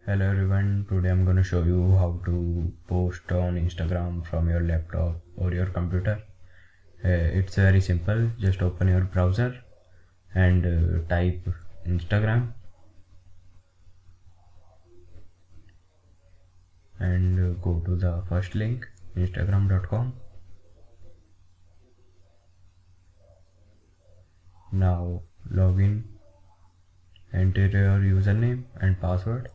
Hello everyone, today I'm gonna show you how to post on Instagram from your laptop or your computer. It's very simple. Just open your browser and type Instagram and go to the first link, instagram.com. Now log in, enter your username and password.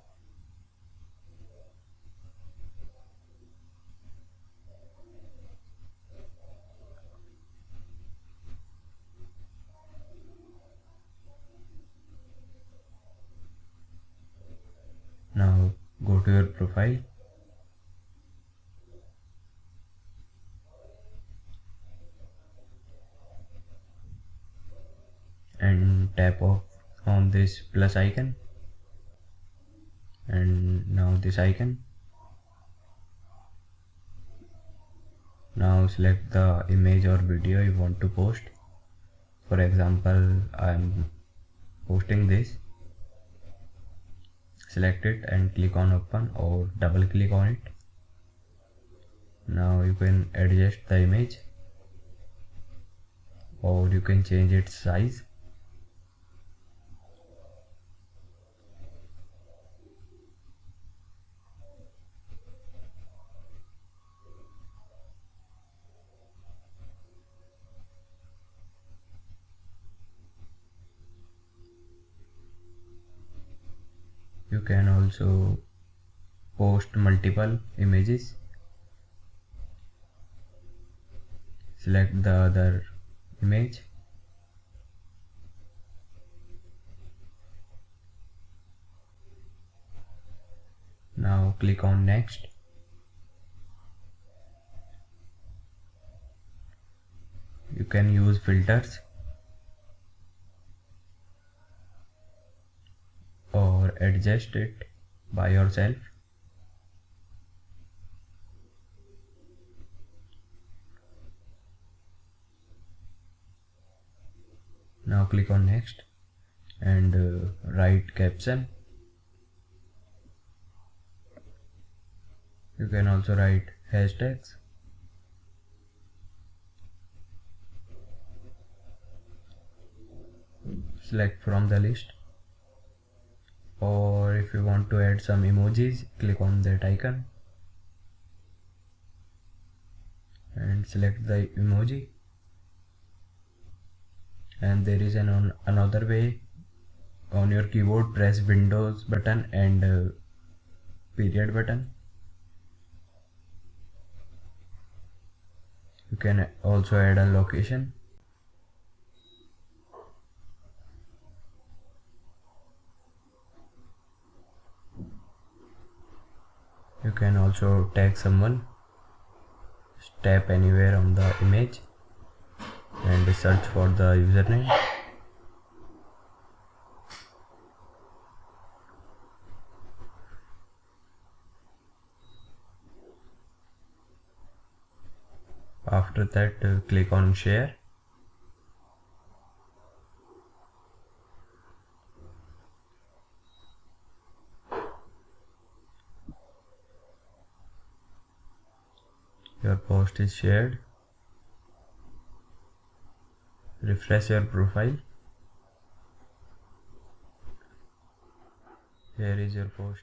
Now go to your profile and tap on this plus icon and now this icon. Now select the image or video you want to post. For example, I'm posting this. Select it and click on open or double click on it. Now you can adjust the image or you can change its size. You can also post multiple images. Select the other image. Now click on next. You can use filters or adjust it by yourself. Now click on next and write caption. You can also write hashtags. Select from the list, or if you want to add some emojis, click on that icon and select the emoji. And there is another way. On your keyboard, press Windows button and period button. You can also add a location. You can also tag someone. Tap anywhere on the image and search for the username. After that, click on share. Your post is shared. Refresh your profile. Here is your post.